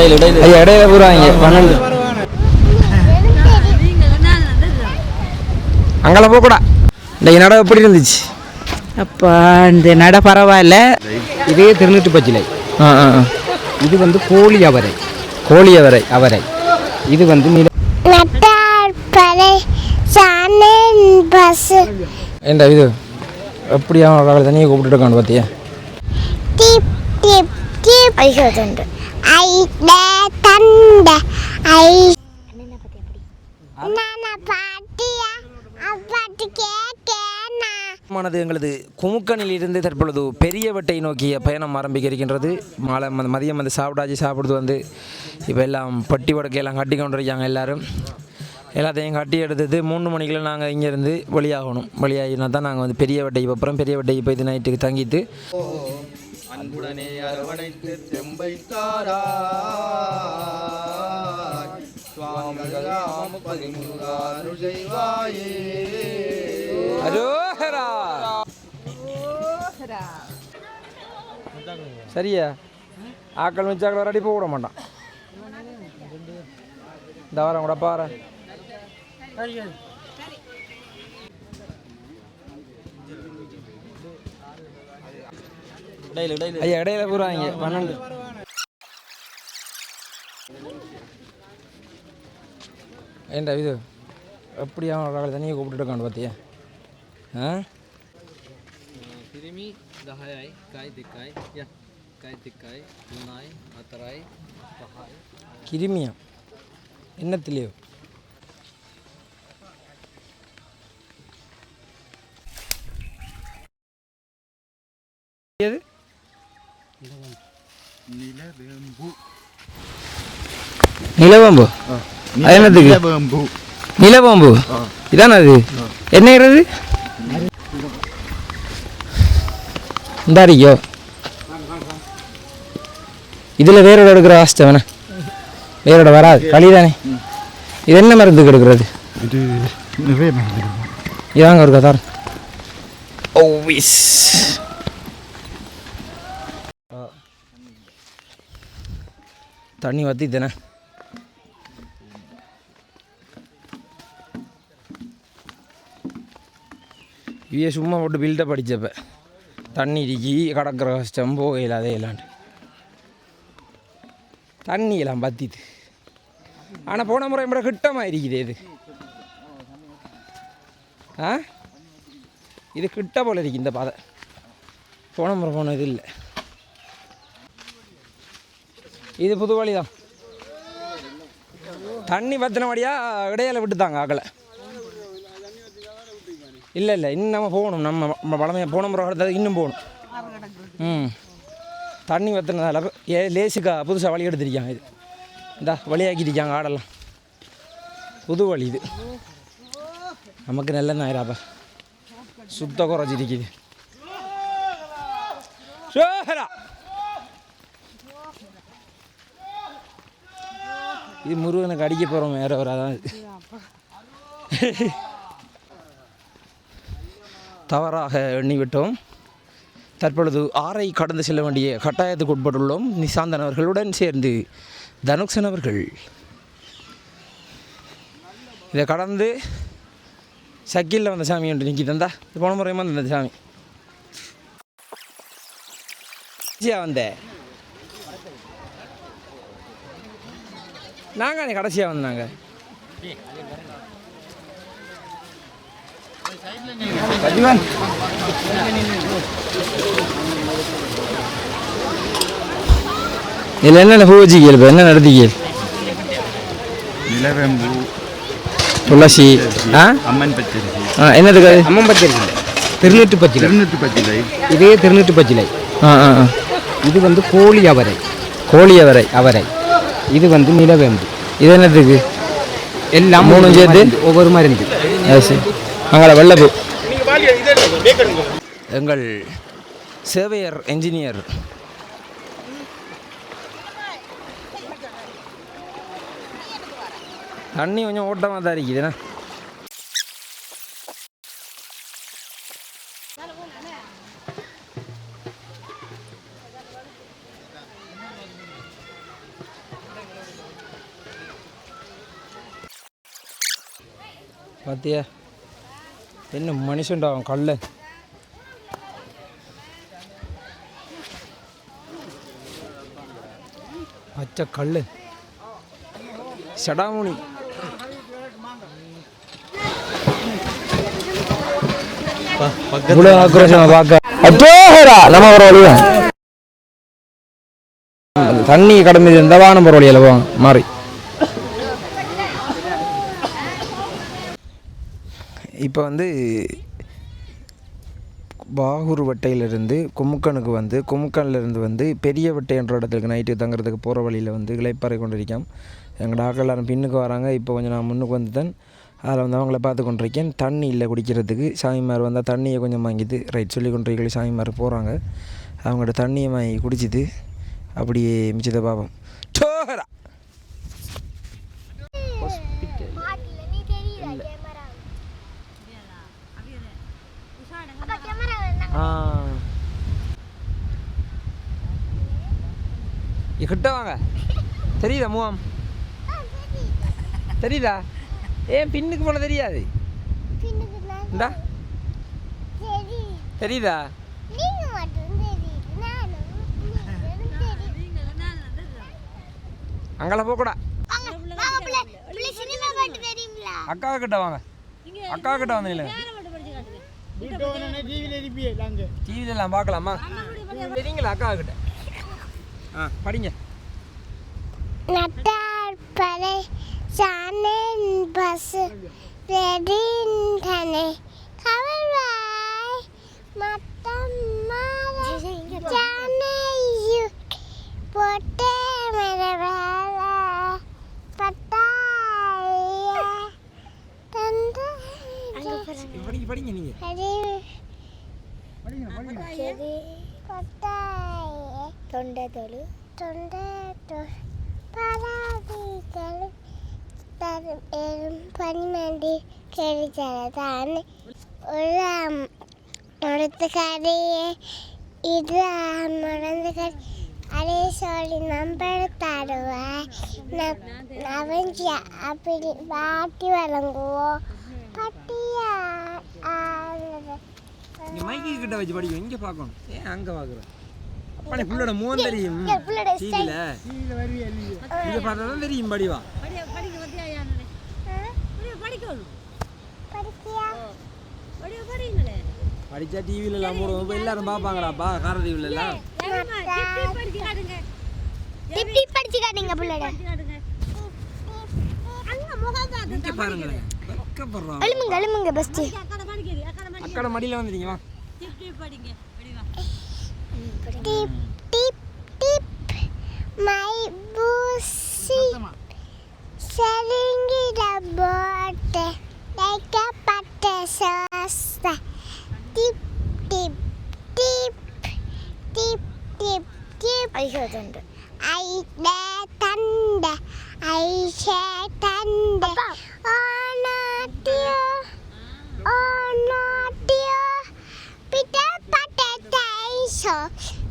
ஐயா இடையில போடுவாங்க 12 அங்கெல்லாம் போகக்கூடா. இந்த நட எப்படி இருந்துச்சு? அப்போ இந்த நட பரவாயில்ல. இதே திருநூற்று பச்சிலை. இது வந்து கோழி அவரை. அவரை இது வந்து ஏண்டா இது எப்படியா தண்ணியை கூப்பிட்டு இருக்கான்னு பார்த்தியா? எங்களது குமுக்கனில் இருந்து தற்பொழுது பெரியவட்டை நோக்கிய பயணம் ஆரம்பிக்க இருக்கின்றது. மதியம் வந்து சாப்பிடுறது வந்து இப்போ எல்லாம் பட்டி வடக்கையெல்லாம் கட்டி கொண்டு இருக்காங்க. எல்லாத்தையும் கட்டி எடுத்தது 3 மணிக்குள்ள நாங்கள் இங்கேருந்து வெளியாகணும். வெளியாகினா தான் நாங்கள் வந்து பெரியவட்டைக்கு போகிறோம். பெரியவட்டைக்கு போய் நைட்டுக்கு தங்கிட்டு அன்புடனே அரவணைத்து செம்பைத்தாரா சரியா ஆக்கள் வச்சாக்கள் வர அடி போக விட மாட்டான். இந்த வாரம் கூட பாரு ஐயா இடையில போடுவாங்க 12 ஏண்டா இது எப்படியா தண்ணியை கூப்பிட்டு இருக்கான்னு பார்த்தியா? Pirimi 10යි කයි 2යි ය කයි 3යි 3යි 4යි 5යි கிருமியா என்னத்திலையோ எது நிலவேம்பு அது என்னத்துக்கு? நிலவேம்பு இதானே அது? என்னங்கிறது இந்தாரிக்கோ இதில் வேரோட எடுக்கிற ஆஸ்தை வேணா வேரோட வராது களி தானே. இது என்ன மருந்துக்கு எடுக்கிறது? இதாங்க ஒரு கதார் ஓவிஸ் தண்ணி வற்றி தானே. இவையே சும்மா போட்டு பில்டப் அடித்தப்ப தண்ணி இறுக்கி கடற்கிற கஷ்டம் போகையில் அதே இல்லாண்டு தண்ணி எல்லாம் பற்றிது. ஆனால் போன முறை முறை கிட்டமாக இருக்குது இது. இது கிட்ட போல் இருக்குது இந்த பாதை. போன முறை போனது இல்லை. இது புது வழி தான். தண்ணி பற்றினபடியாக இடையில விட்டுத்தாங்க ஆக்களை. இல்லை இன்னும் நம்ம போகணும். நம்ம பழமையாக போன முறை இன்னும் போகணும். தண்ணி வற்றினதால லேசுக்கா புதுசாக வழி எடுத்துருக்காங்க. இது இந்த வழியாக்கிட்டிருக்காங்க ஆடெல்லாம். புது வழி இது நமக்கு நல்லதான் ஆயிராப்பா. சுத்த குறைச்சிருக்குது. இது முருகனுக்கு அடிக்க போகிறோம் வேற ஒரு அதான் தவறாக எண்ணிவிட்டோம். தற்பொழுது ஆறை கடந்து செல்ல வேண்டிய கட்டாயத்துக்கு உட்பட்டுள்ளோம். நிசாந்தன் அவர்களுடன் சேர்ந்து தனுக்சன் அவர்கள் இதை கடந்து சக்கிலில் வந்த சாமி ஒன்று நிற்கி தந்தா. இது போன முறையமாக வந்த சாமி வந்தேன். நாங்கள் கடைசியாக வந்தாங்க. இதில் என்னென்ன பூ வச்சுக்கல்? இப்போ என்ன நடத்திக்கல்? நிலவேம்பு, துளசி, அம்மன் பச்சரிசி. என்னதுக்கு? அம்மன் பச்சரிசி, திருநூற்று பச்சிலை. இதே திருநூற்று பச்சிலை. இது வந்து கோழி அவரை. இது வந்து நிலவேம்பு. இது என்னதுக்கு? எல்லாம் 3 சேர்த்து ஒவ்வொரு மாதிரி இருக்குது. அங்கே வெள்ளப்பூ. எங்கள் சேவையர் என்ஜினியர் தண்ணி கொஞ்சம் ஓட்டமாக தான் இருக்குதுண்ணா. பார்த்தியா என்ன மனுஷன்டா அவன் கல்ல பச்சை கல் சடாமுனி இவ்வளோ ஆக்ரோஷமா பார்க்க அச்சோஹரா நம்ம ஒரு வழியா தண்ணி கடந்து இந்த வானம் போகிற வழியில் போவாங்க மாறி இப்போ வந்து பாகூர் வட்டையிலிருந்து குமுக்கனுக்கு வந்து குமுக்கன்லேருந்து வந்து பெரிய வட்டை என்ற இடத்துக்கு நைட்டு தங்குறதுக்கு போகிற வழியில் வந்து இளைப்பாறை கொண்டிருக்கோம். எங்கள் ஆட்கள் எல்லாரும் பின்னுக்கு வராங்க. இப்போ கொஞ்சம் நான் முன்னுக்கு வந்து தான் அதில் வந்து அவங்கள பார்த்து கொண்டிருக்கேன். தண்ணி இல்லை குடிக்கிறதுக்கு. சாமிமார் வந்தால் தண்ணியை கொஞ்சம் வாங்கிட்டு ரைட் சொல்லி கொண்டிருக்கீங்க. சாமிமார் போகிறாங்க. அவங்கள்ட்ட தண்ணியை வாங்கி குடிச்சிட்டு அப்படியே மிச்சத்தை பார்ப்போம். சோஹரா கிட்ட வாங்க. தெரியுதா மூவம்? தெரியுதா? ஏன் பின்னுக்கு போல தெரியாது? இந்தா தெரியுதா? அங்கெல்லாம் போகக்கூடா. அக்கா கிட்ட வாங்க. அக்கா கிட்ட வந்தீங்களே டிவில எல்லாம் பார்க்கலாமா? தெரியுங்களா அக்கா கிட்ட? படிங்க. நட்டார் பறை சானன் பஸ் ரெடின் தனை கவர்வாய் மத்தம் மாற சானையு போட்டே மரவால பட்டாய தந்த படிங்க நீங்க பட்டாய தொண்டதொழு பாராதிகள் தரும் பன்மண்டி கெடுத்ததான் முடத்து கதையே இது முடந்து கதை அதே சொல்லி நம்படுத்தாடுவாய் நவஞ்சி அப்படி வாட்டி வழங்குவோம் பட்டியா மைக்கு கிட்ட வச்சு படிக்கும். இங்கே பார்க்கணும். ஏன் அங்கே பார்க்குறேன்? அப்பனே புள்ளோட மோன் தெரியும். டிவியில் இங்கே பார்த்தா தான் தெரியும். படிவா படித்தா டிவியில எல்லாம் போடுவோம். இப்போ எல்லாரும் பார்ப்பாங்களாப்பா கார டிவியில எல்லாம். இங்கே பாருங்களேன். அக்கட மடியில் வந்துட்டீங்க வா. Tip tip tip my bussy selling it about like a butter sauce. Tip tip tip tip tip tip. I heard thunder. I heard thunder. I heard thunder. Oh not you. Oh not you. Peter Potato.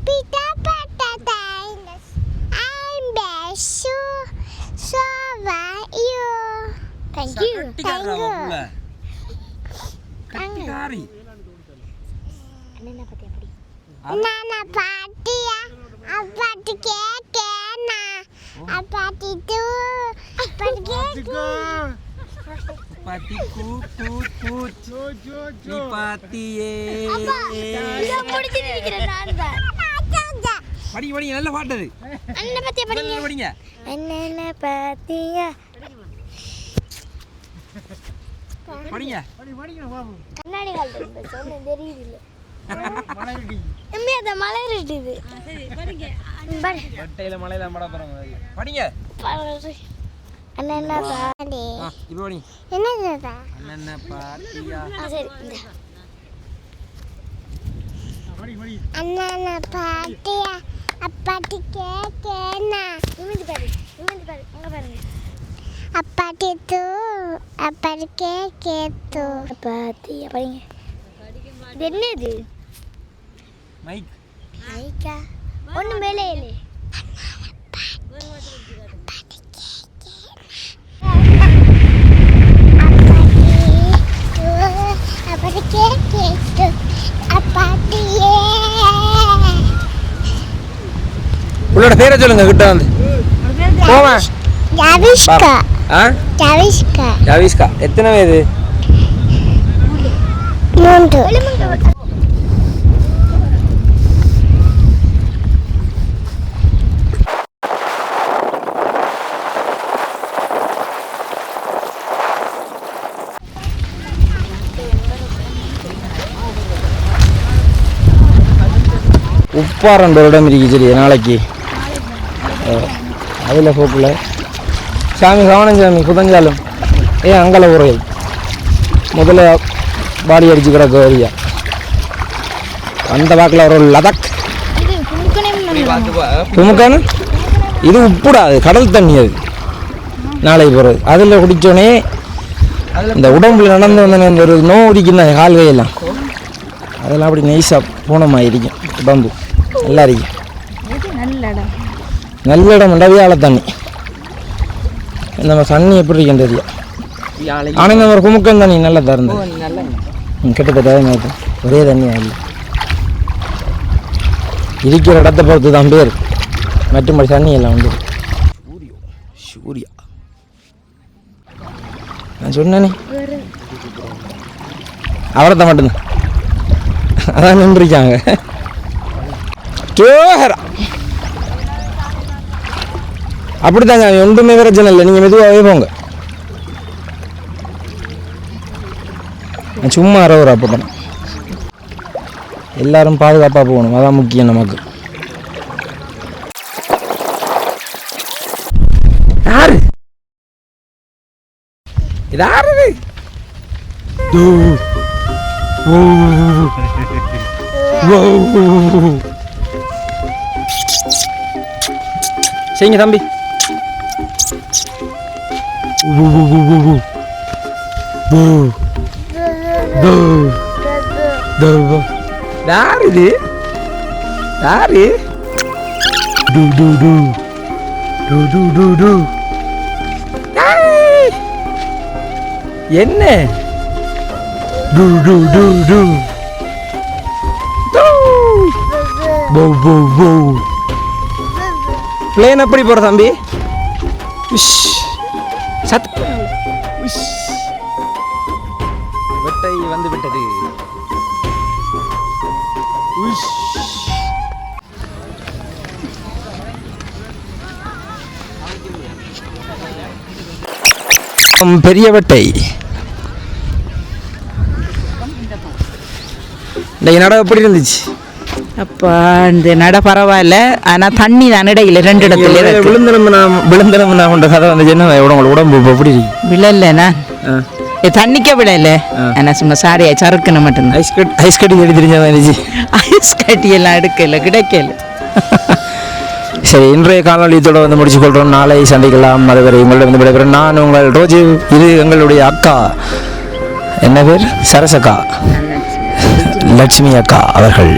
Peter Potato. I'm best. So are you. Thank you. Thank you. கட்டிகாரி. Nana patiya. Apati kekena. Apati tu. Apati kekena. Pati kut Pati ye. படிங்க நல்ல பாட்டு அது. அண்ணனை பத்தியா படிங்க. படிங்க. அண்ணனை பத்தியா. படிங்க. கண்ணாடி கால்ல சொன்ன தெரியுது இல்ல. அம்மே அத மலரிடுது. சரி படிங்க. வட்டையில மலையில மட போறாங்க. படிங்க. அண்ணனை பாடி. இப்போ படிங்க. என்னது? அண்ணனை பாத்தியா. சரி. அண்ணனை பாத்தியா. அப்பாட்டி கேக்கேனா. நிமிந்து பாரு. அங்க பாருங்க. அப்பாட்டி தூ. அப்பாட்டி கேக்கே தூ. பாத்தியா படிங்க. இது என்னது? மைக். மைக்கா? ஒண்ணு மேலே இல்ல. அப்பாட்டி உங்களோட பேரை சொல்லுங்க கிட்ட வந்து போவேன். ஜாவிஷ்கா ஆ ஜாவிஷ்கா ஜாவிஸ்கா எத்தனை வயது? 3. உப்பாரன்ற இடம் இருக்கு சரி நாளைக்கு அதில் போக்குல சாமி கவனம் சாமி புதஞ்சாலும் அங்கல உரை முதல்ல பாடி அடிச்சு கிடக்க வரியா அந்த வாக்கில் ஒரு லதக் துமுக்கானு இது உப்புடா அது கடல் தண்ணி அது நாளைக்கு போகிறது அதில் குடித்தோடனே இந்த உடம்புல நடந்து வந்த ஒரு நோடிக்குன்னா கால் கையெல்லாம் அதெல்லாம் அப்படி நைஸாக பூனமாக இருக்கும் உடம்பு நல்லா இருக்கும். நல்ல இடம் வியாழ தண்ணி நம்ம தண்ணி எப்படி இருக்குன்னு தெரியும். ஆனால் இந்த ஒரு குமுக்கம் தண்ணி நல்லா திறந்து கிட்டத்தட்ட ஒரே தண்ணியாக இல்லை இருக்கிற இடத்தை பொறுத்து தான் பேர் மற்றபடி தண்ணி எல்லாம் உண்டு. சூர்யா நான் சொன்னேனே அவரத்தான் மட்டும்தான் அதான் நின்றுருக்காங்க. அப்படித்தாங்க ஒன்றுமே பிரச்சனை இல்லை, நீங்கள் மெதுவாகவே போங்க. சும்மா ஒரு அப்போ தானே எல்லாரும் பாதுகாப்பாக போகணும், அதான் முக்கியம் நமக்கு. யாரு இது? யாரு செய்யுங்க தம்பி. யாரு இது? யாரு? என்ன பிளேன் எப்படி போற தம்பி? வெட்டை வந்து விட்டது. பெரிய வெட்டை நட எப்படி இருந்துச்சு? அப்பா இந்த நட பரவாயில்ல, ஆனால் தண்ணி தான் இடையில 2 இடத்துல விழுந்தனம்னா கொண்ட கதை வந்து என்ன உங்களுக்கு உடம்பு எப்படி இருக்கு? விழலண்ணா, தண்ணிக்க விழல, ஆனால் சும்மா சாரியா சறுக்குன்னு மட்டும்தான். ஐஸ் கட்டி எடுத்து தெரிஞ்சா ஐஸ் கட்டி எல்லாம் எடுக்கல, கிடைக்கல. சரி, இன்றைய காணொலியத்தோடு வந்து முடிச்சு கொள்கிறோம். நாளை சந்திக்கலாம். அதுவரை உங்களிடம் வந்து விடைபெறுகிறேன். நான் உங்கள் ரோஜு. இது எங்களுடைய அக்கா, என்ன பேர்? சரசக்கா, லட்சுமி அக்கா அவர்கள்.